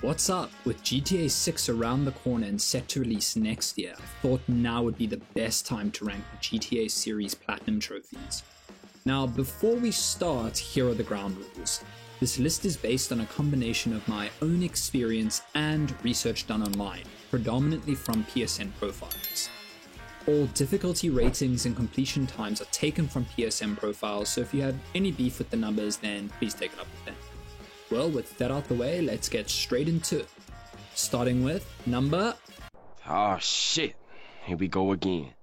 What's up? With GTA 6 around the corner and set to release next year, I thought now would be the best time to rank the GTA series Platinum trophies. Now, before we start, here are the ground rules. This list is based on a combination of my own experience and research done online, predominantly from PSN profiles. All difficulty ratings and completion times are taken from PSN profiles, so if you have any beef with the numbers, then please take it up with them. Well, with that out the way, let's get straight into it. Starting with number... Oh shit, here we go again.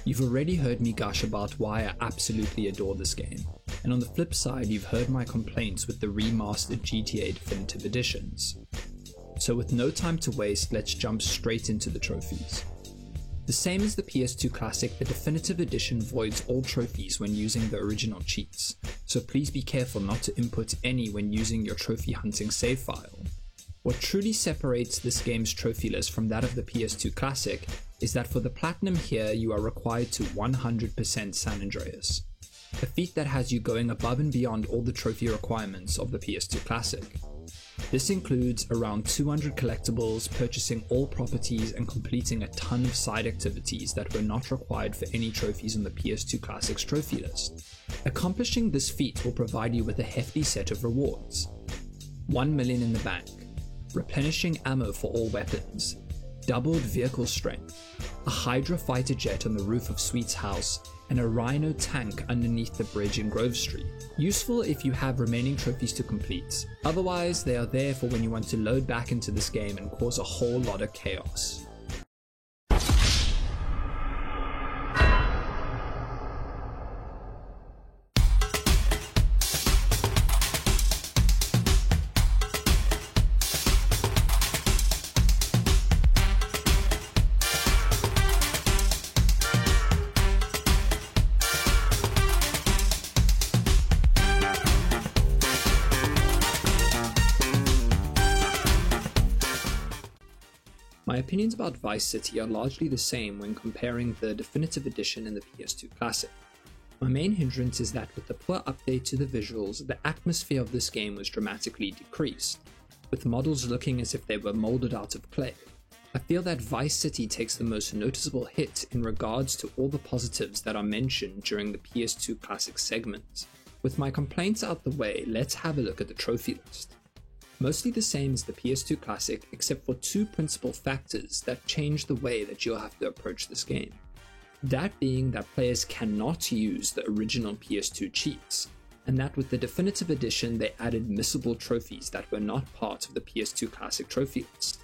You've already heard me gush about why I absolutely adore this game, and on the flip side you've heard my complaints with the remastered GTA Definitive Editions. So with no time to waste, let's jump straight into the trophies. The same as the PS2 Classic, the Definitive Edition voids all trophies when using the original cheats, so please be careful not to input any when using your trophy hunting save file. What truly separates this game's trophy list from that of the PS2 Classic is that for the Platinum here you are required to 100% San Andreas, a feat that has you going above and beyond all the trophy requirements of the PS2 Classic. This includes around 200 collectibles, purchasing all properties and completing a ton of side activities that were not required for any trophies on the PS2 Classic's trophy list. Accomplishing this feat will provide you with a hefty set of rewards: 1 million in the bank, replenishing ammo for all weapons, doubled vehicle strength, a Hydra fighter jet on the roof of Sweet's house, and a Rhino tank underneath the bridge in Grove Street. Useful if you have remaining trophies to complete, otherwise they are there for when you want to load back into this game and cause a whole lot of chaos. My opinions about Vice City are largely the same when comparing the Definitive Edition and the PS2 Classic. My main hindrance is that with the poor update to the visuals, the atmosphere of this game was dramatically decreased, with models looking as if they were molded out of clay. I feel that Vice City takes the most noticeable hit in regards to all the positives that are mentioned during the PS2 Classic segment. With my complaints out the way, let's have a look at the trophy list. Mostly the same as the PS2 Classic, except for two principal factors that change the way that you'll have to approach this game. That being that players cannot use the original PS2 cheats, and that with the Definitive Edition they added missable trophies that were not part of the PS2 Classic trophy list.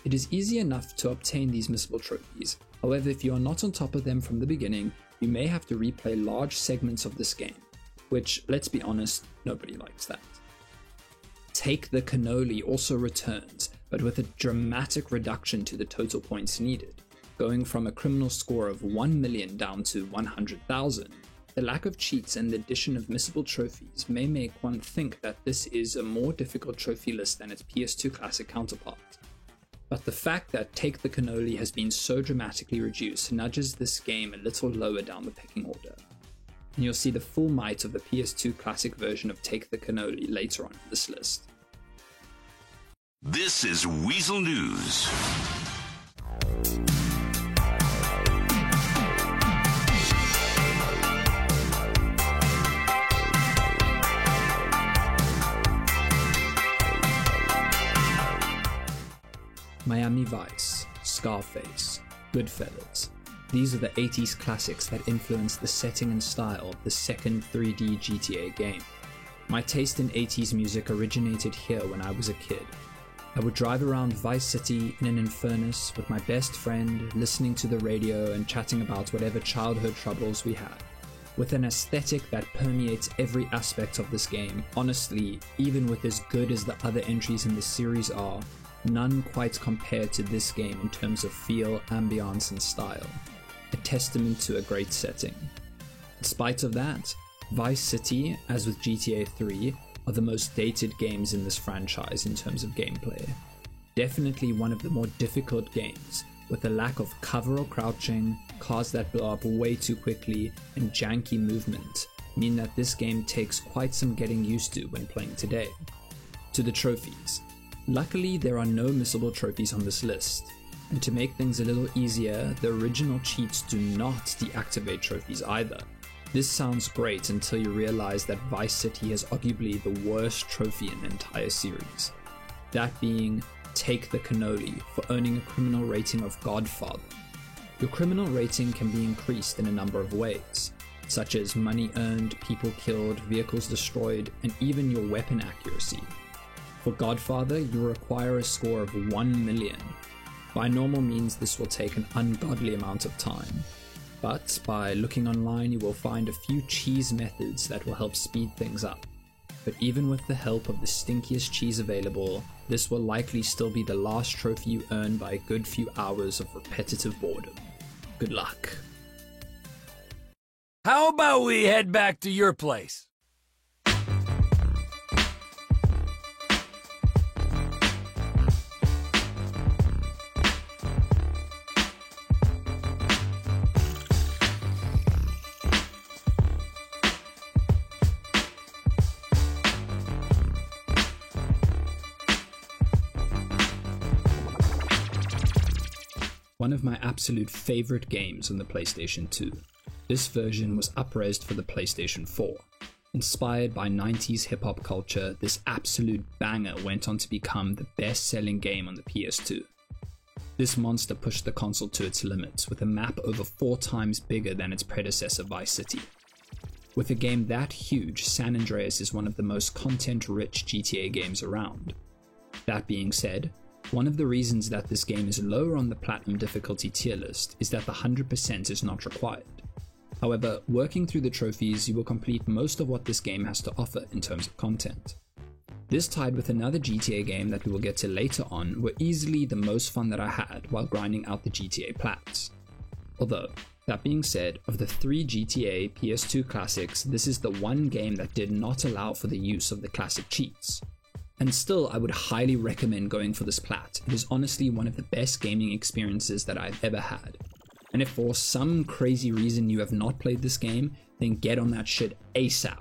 It is easy enough to obtain these missable trophies, however if you are not on top of them from the beginning, you may have to replay large segments of this game, which, let's be honest, nobody likes that. Take the Cannoli also returns, but with a dramatic reduction to the total points needed, going from a criminal score of 1 million down to 100,000. The lack of cheats and the addition of missable trophies may make one think that this is a more difficult trophy list than its PS2 Classic counterpart. But the fact that Take the Cannoli has been so dramatically reduced nudges this game a little lower down the pecking order. And you'll see the full might of the PS2 Classic version of Take the Cannoli later on in this list. This is Weasel News. Miami Vice, Scarface, Goodfellas. These are the 80s classics that influenced the setting and style of the second 3D GTA game. My taste in 80s music originated here when I was a kid. I would drive around Vice City in an Infernus with my best friend, listening to the radio and chatting about whatever childhood troubles we had. With an aesthetic that permeates every aspect of this game, honestly, even with as good as the other entries in the series are, none quite compare to this game in terms of feel, ambiance and style. a testament to a great setting. In spite of that, Vice City, as with GTA 3, are the most dated games in this franchise in terms of gameplay. Definitely one of the more difficult games, with a lack of cover or crouching, cars that blow up way too quickly, and janky movement, mean that this game takes quite some getting used to when playing today. To the trophies. Luckily, there are no missable trophies on this list, and to make things a little easier, the original cheats do not deactivate trophies either. This sounds great until you realize that Vice City has arguably the worst trophy in the entire series. That being, Take the Cannoli for earning a criminal rating of Godfather. Your criminal rating can be increased in a number of ways, such as money earned, people killed, vehicles destroyed, and even your weapon accuracy. For Godfather, you require a score of 1 million. By normal means, this will take an ungodly amount of time, but by looking online you will find a few cheese methods that will help speed things up. But even with the help of the stinkiest cheese available, this will likely still be the last trophy you earn by a good few hours of repetitive boredom. Good luck. How about we head back to your place? One of my absolute favorite games on the PlayStation 2. This version was upraised for the PlayStation 4. Inspired by 90s hip-hop culture, this absolute banger went on to become the best-selling game on the PS2. This monster pushed the console to its limits, with a map over 4 times bigger than its predecessor Vice City. With a game that huge, San Andreas is one of the most content-rich GTA games around. That being said, one of the reasons that this game is lower on the Platinum difficulty tier list is that the 100% is not required. However, working through the trophies, you will complete most of what this game has to offer in terms of content. This, tied with another GTA game that we will get to later on, were easily the most fun that I had while grinding out the GTA plats. Although, that being said, of the 3 GTA PS2 classics, this is the one game that did not allow for the use of the classic cheats. And still, I would highly recommend going for this plat. It is honestly one of the best gaming experiences that I've ever had. And if for some crazy reason you have not played this game, then get on that shit ASAP.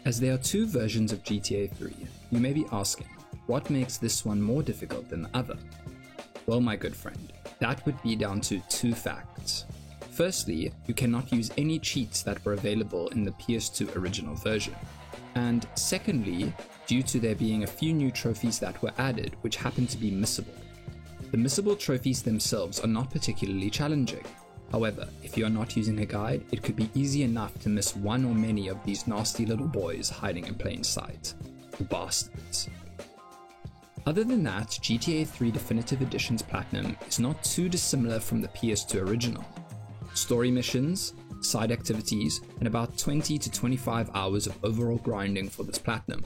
As there are 2 versions of GTA 3, you may be asking, what makes this one more difficult than the other? Well, my good friend, that would be down to 2 facts. Firstly, you cannot use any cheats that were available in the PS2 original version. And secondly, due to there being a few new trophies that were added which happen to be missable. The missable trophies themselves are not particularly challenging. However, if you are not using a guide, it could be easy enough to miss one or many of these nasty little boys hiding in plain sight. Bastards. Other than that, GTA 3 Definitive Edition's Platinum is not too dissimilar from the PS2 original. Story missions, side activities, and about 20 to 25 hours of overall grinding for this Platinum.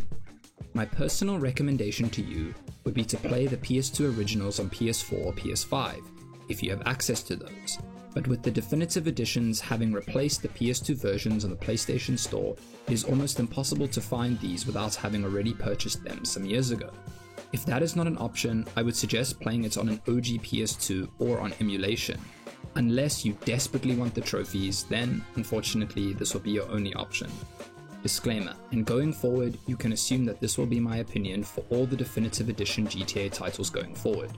My personal recommendation to you would be to play the PS2 originals on PS4 or PS5, if you have access to those. But with the Definitive Editions having replaced the PS2 versions on the PlayStation Store, it is almost impossible to find these without having already purchased them some years ago. If that is not an option, I would suggest playing it on an OG PS2 or on emulation. Unless you desperately want the trophies, then unfortunately this will be your only option. Disclaimer, and going forward, you can assume that this will be my opinion for all the Definitive Edition GTA titles going forward.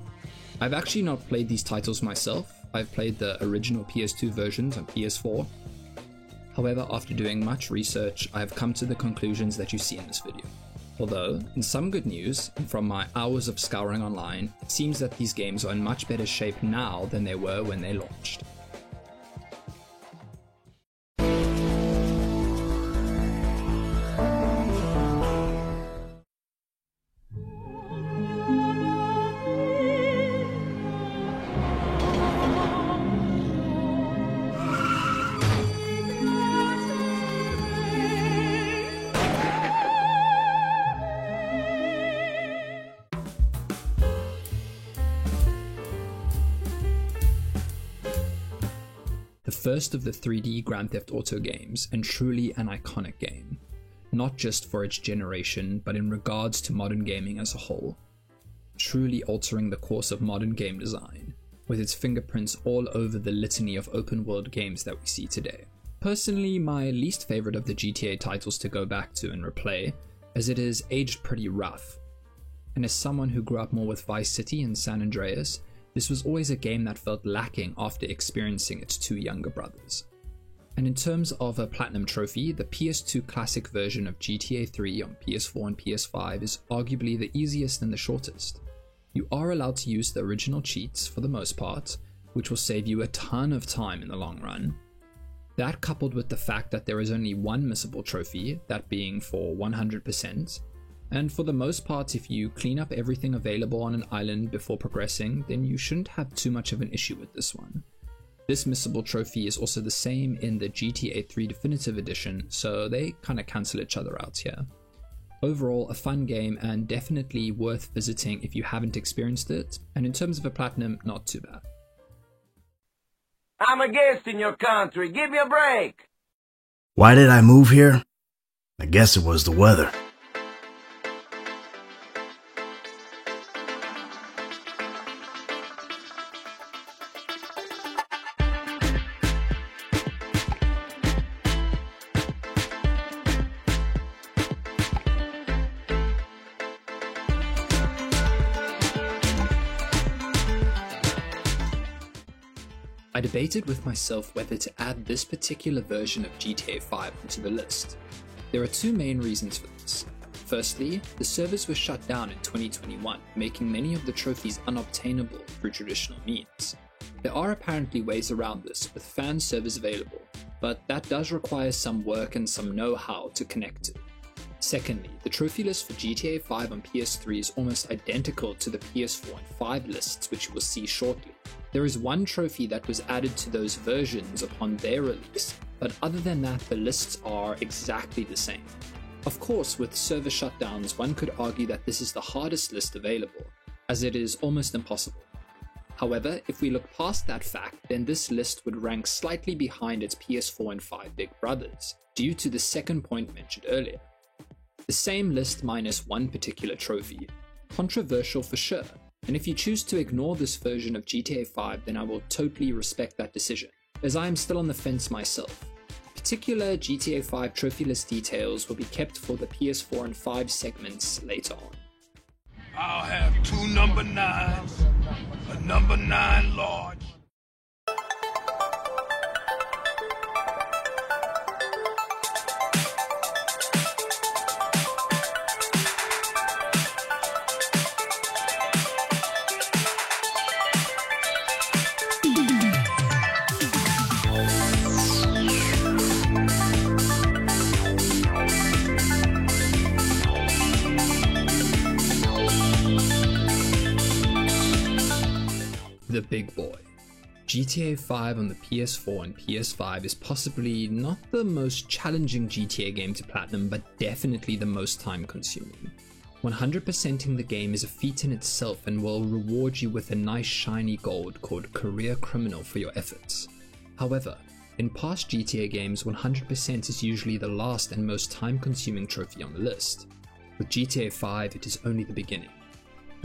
I've actually not played these titles myself. I've played the original PS2 versions on PS4. However, after doing much research, I have come to the conclusions that you see in this video. Although, in some good news, and from my hours of scouring online, it seems that these games are in much better shape now than they were when they launched. The first of the 3D Grand Theft Auto games, and truly an iconic game, not just for its generation, but in regards to modern gaming as a whole, truly altering the course of modern game design, with its fingerprints all over the litany of open world games that we see today. Personally, my least favorite of the GTA titles to go back to and replay, as it is aged pretty rough, and as someone who grew up more with Vice City and San Andreas, this was always a game that felt lacking after experiencing its two younger brothers. And in terms of a Platinum Trophy, the PS2 classic version of GTA 3 on PS4 and PS5 is arguably the easiest and the shortest. You are allowed to use the original cheats for the most part, which will save you a ton of time in the long run. That coupled with the fact that there is only one missable trophy, that being for 100%, and for the most part, if you clean up everything available on an island before progressing, then you shouldn't have too much of an issue with this one. This missable trophy is also the same in the GTA 3 Definitive Edition, so they kinda cancel each other out here. Overall, a fun game and definitely worth visiting if you haven't experienced it, and in terms of a platinum, not too bad. I'm a guest in your country, give me a break! Why did I move here? I guess it was the weather. I debated with myself whether to add this particular version of GTA 5 onto the list. There are two main reasons for this. Firstly, the servers were shut down in 2021, making many of the trophies unobtainable through traditional means. There are apparently ways around this, with fan servers available, but that does require some work and some know-how to connect to. Secondly, the trophy list for GTA 5 on PS3 is almost identical to the PS4 and 5 lists, which you will see shortly. There is one trophy that was added to those versions upon their release, but other than that, the lists are exactly the same. Of course, with server shutdowns, one could argue that this is the hardest list available, as it is almost impossible. However, if we look past that fact, then this list would rank slightly behind its PS4 and 5 big brothers, due to the second point mentioned earlier. The same list minus one particular trophy. Controversial for sure, and if you choose to ignore this version of GTA 5, then I will totally respect that decision, as I am still on the fence myself. Particular GTA 5 trophy list details will be kept for the PS4 and 5 segments later on. I'll have 2 number 9s, a number 9 large. The big boy. GTA 5 on the PS4 and PS5 is possibly not the most challenging GTA game to platinum, but definitely the most time consuming. 100%ing the game is a feat in itself and will reward you with a nice shiny gold called Career Criminal for your efforts. However, in past GTA games, 100% is usually the last and most time consuming trophy on the list. With GTA 5, it is only the beginning.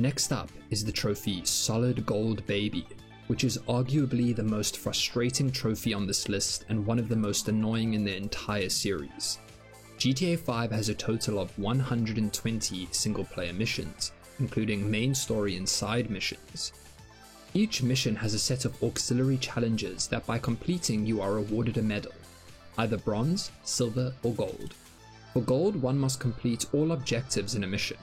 Next up is the trophy Solid Gold Baby, which is arguably the most frustrating trophy on this list and one of the most annoying in the entire series. GTA 5 has a total of 120 single-player missions, including main story and side missions. Each mission has a set of auxiliary challenges that by completing you are awarded a medal, either bronze, silver or gold. For gold, one must complete all objectives in a mission.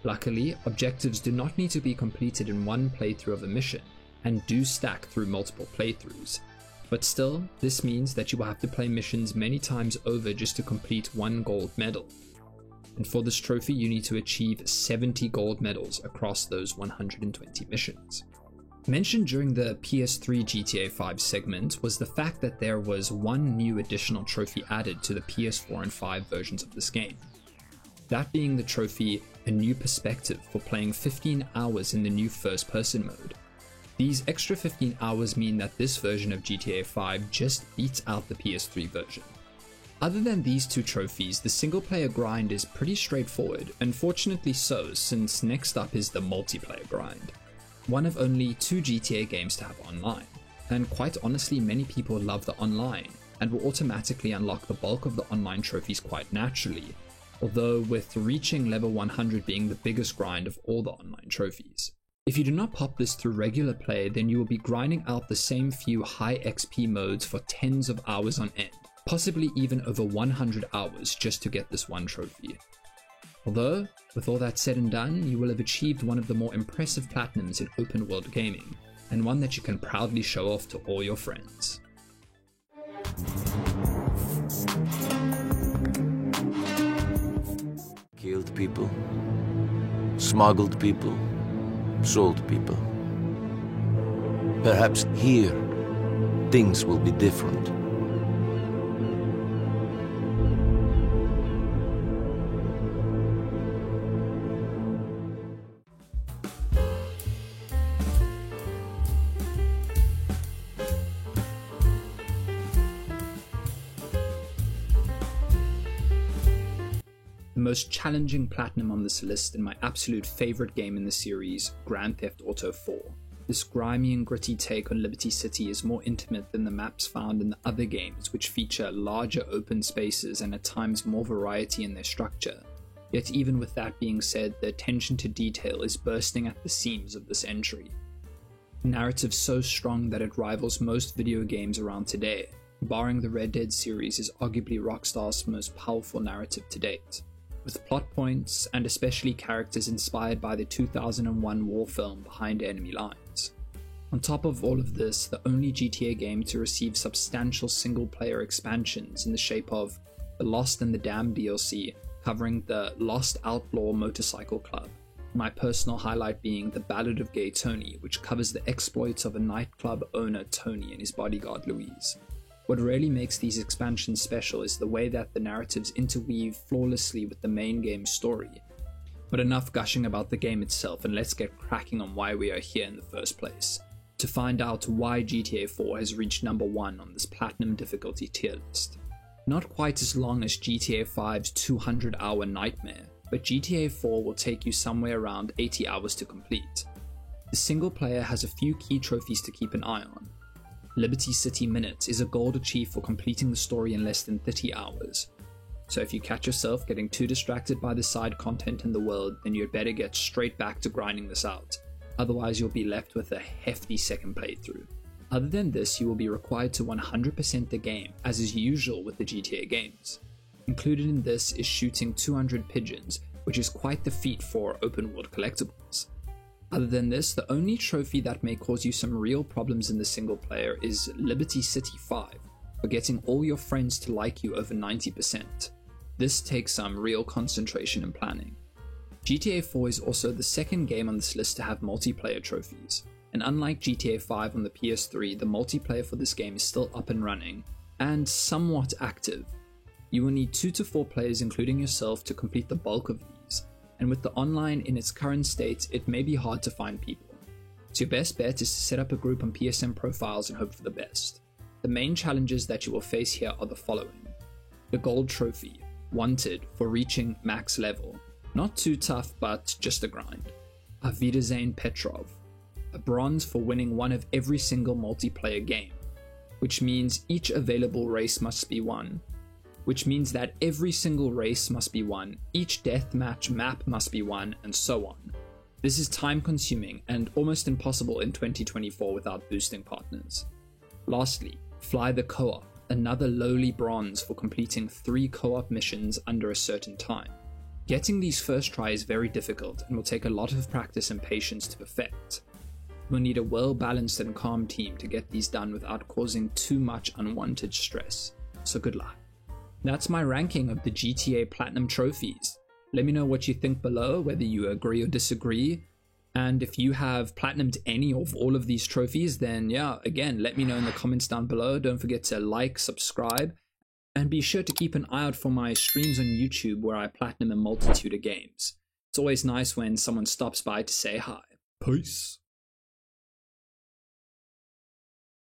Luckily, objectives do not need to be completed in one playthrough of a mission, and do stack through multiple playthroughs. But still, this means that you will have to play missions many times over just to complete one gold medal. And for this trophy, you need to achieve 70 gold medals across those 120 missions. Mentioned during the PS3 GTA 5 segment was the fact that there was one new additional trophy added to the PS4 and 5 versions of this game. That being the trophy, A New Perspective, for playing 15 hours in the new first-person mode. These extra 15 hours mean that this version of GTA 5 just beats out the PS3 version. Other than these two trophies, the single-player grind is pretty straightforward, unfortunately so, since next up is the multiplayer grind. One of only 2 GTA games to have online, and quite honestly many people love the online, and will automatically unlock the bulk of the online trophies quite naturally, although with reaching level 100 being the biggest grind of all the online trophies. If you do not pop this through regular play, then you will be grinding out the same few high XP modes for tens of hours on end, possibly even over 100 hours just to get this one trophy. Although, with all that said and done, you will have achieved one of the more impressive platinums in open world gaming, and one that you can proudly show off to all your friends. Killed people, smuggled people, sold people. Perhaps here, things will be different. The most challenging platinum on this list, and my absolute favorite game in the series, Grand Theft Auto 4. This grimy and gritty take on Liberty City is more intimate than the maps found in the other games, which feature larger open spaces and at times more variety in their structure. Yet even with that being said, the attention to detail is bursting at the seams of this entry. A narrative so strong that it rivals most video games around today, barring the Red Dead series, is arguably Rockstar's most powerful narrative to date, with plot points and especially characters inspired by the 2001 war film Behind Enemy Lines. On top of all of this, the only GTA game to receive substantial single-player expansions in the shape of The Lost and the Damned DLC, covering the Lost Outlaw Motorcycle Club, my personal highlight being The Ballad of Gay Tony, which covers the exploits of a nightclub owner Tony and his bodyguard Louise. What really makes these expansions special is the way that the narratives interweave flawlessly with the main game's story. But enough gushing about the game itself, and let's get cracking on why we are here in the first place, to find out why GTA 4 has reached number 1 on this platinum difficulty tier list. Not quite as long as GTA 5's 200-hour nightmare, but GTA 4 will take you somewhere around 80 hours to complete. The single player has a few key trophies to keep an eye on. Liberty City Minutes is a gold achieved for completing the story in less than 30 hours. So if you catch yourself getting too distracted by the side content in the world, then you'd better get straight back to grinding this out. Otherwise you'll be left with a hefty second playthrough. Other than this, you will be required to 100% the game, as is usual with the GTA games. Included in this is shooting 200 pigeons, which is quite the feat for open world collectibles. Other than this, the only trophy that may cause you some real problems in the single player is Liberty City 5, for getting all your friends to like you over 90%. This takes some real concentration and planning. GTA 4 is also the second game on this list to have multiplayer trophies, and unlike GTA 5 on the PS3, the multiplayer for this game is still up and running, and somewhat active. You will need 2 to 4 players including yourself to complete the bulk of these, and with the online in its current state, it may be hard to find people. So your best bet is to set up a group on PSN profiles and hope for the best. The main challenges that you will face here are the following. The gold trophy, wanted for reaching max level. Not too tough, but just a grind. Auf Wiedersehen Petrov, a bronze for winning one of every single multiplayer game, which means each available race must be won. Which means that every single race must be won, each deathmatch map must be won, and so on. This is time consuming and almost impossible in 2024 without boosting partners. Lastly, Fly the Co-op, another lowly bronze for completing 3 co-op missions under a certain time. Getting these first try is very difficult and will take a lot of practice and patience to perfect. You will need a well-balanced and calm team to get these done without causing too much unwanted stress, so good luck. That's my ranking of the GTA Platinum trophies. Let me know what you think below, whether you agree or disagree. And if you have platinumed any of all of these trophies, then yeah, again, let me know in the comments down below. Don't forget to like, subscribe, and be sure to keep an eye out for my streams on YouTube where I platinum a multitude of games. It's always nice when someone stops by to say hi. Peace.